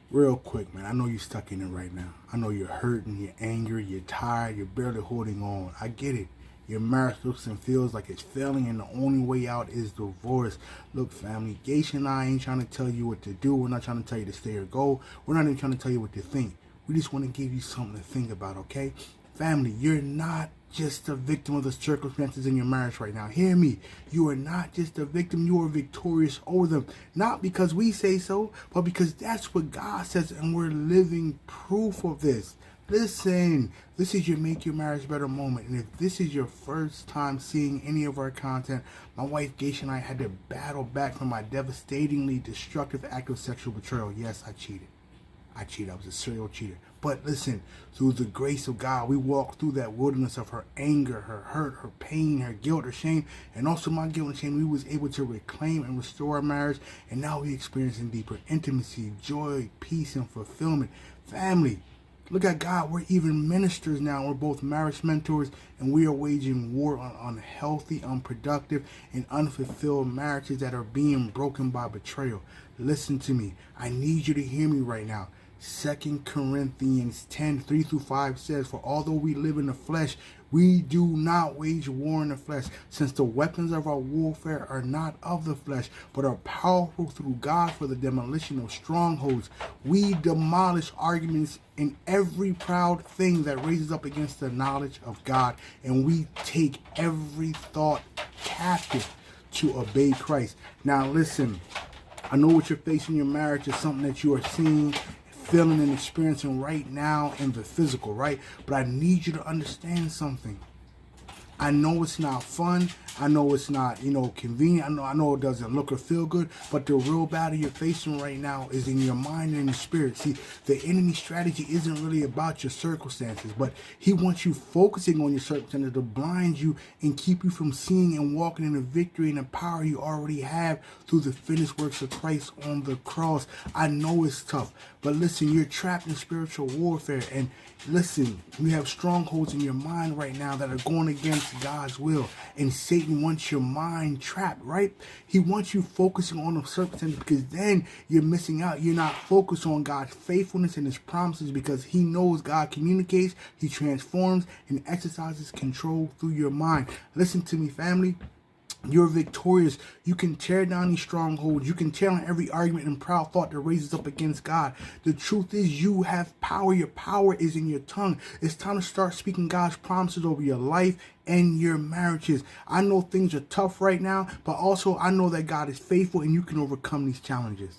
Real quick, man, I know you're stuck in it right now. I know you're hurting, you're angry, you're tired, you're barely holding on. I get it. Your marriage looks and feels like it's failing and the only way out is divorce. Look, family, Geisha and I ain't trying to tell you what to do. We're not trying to tell you to stay or go. We're not even trying to tell you what to think. We just want to give you something to think about, okay? Family, you're not just a victim of the circumstances in your marriage right now. Hear me. You are not just a victim. You are victorious over them. Not because we say so, but because that's what God says, and we're living proof of this. Listen, this is your Make Your Marriage Better moment. And if this is your first time seeing any of our content, my wife Geisha and I had to battle back from my devastatingly destructive act of sexual betrayal. Yes, I cheated. I was a serial cheater. But listen, through the grace of God, we walked through that wilderness of her anger, her hurt, her pain, her guilt, her shame, and also my guilt and shame. We was able to reclaim and restore our marriage, and now we're experiencing deeper intimacy, joy, peace, and fulfillment. Family, look at God. We're even ministers now. We're both marriage mentors, and we are waging war on unhealthy, unproductive, and unfulfilled marriages that are being broken by betrayal. Listen to me. I need you to hear me right now. 2 Corinthians 10:3-5 says, "For although we live in the flesh, we do not wage war in the flesh, since the weapons of our warfare are not of the flesh, but are powerful through God for the demolition of strongholds. We demolish arguments and every proud thing that raises up against the knowledge of God, and we take every thought captive to obey Christ." Now listen, I know what you're facing in your marriage is something that you are seeing, feeling, and experiencing right now in the physical, right? But I need you to understand something. I know it's not fun. I know it's not, convenient. I know it doesn't look or feel good, but the real battle you're facing right now is in your mind and in your spirit. See, the enemy's strategy isn't really about your circumstances, but he wants you focusing on your circumstances to blind you and keep you from seeing and walking in the victory and the power you already have through the finished works of Christ on the cross. I know it's tough, but listen, you're trapped in spiritual warfare, and listen, you have strongholds in your mind right now that are going against God's will, and Satan wants your mind trapped, right? He wants you focusing on the circumstances, because then you're missing out. You're not focused on God's faithfulness and his promises, because he knows God communicates, he transforms, and exercises control through your mind. Listen to me, family. You're victorious. You can tear down these strongholds. You can tear down every argument and proud thought that raises up against God. The truth is, you have power. Your power is in your tongue. It's time to start speaking God's promises over your life and your marriages. I know things are tough right now, but also I know that God is faithful and you can overcome these challenges.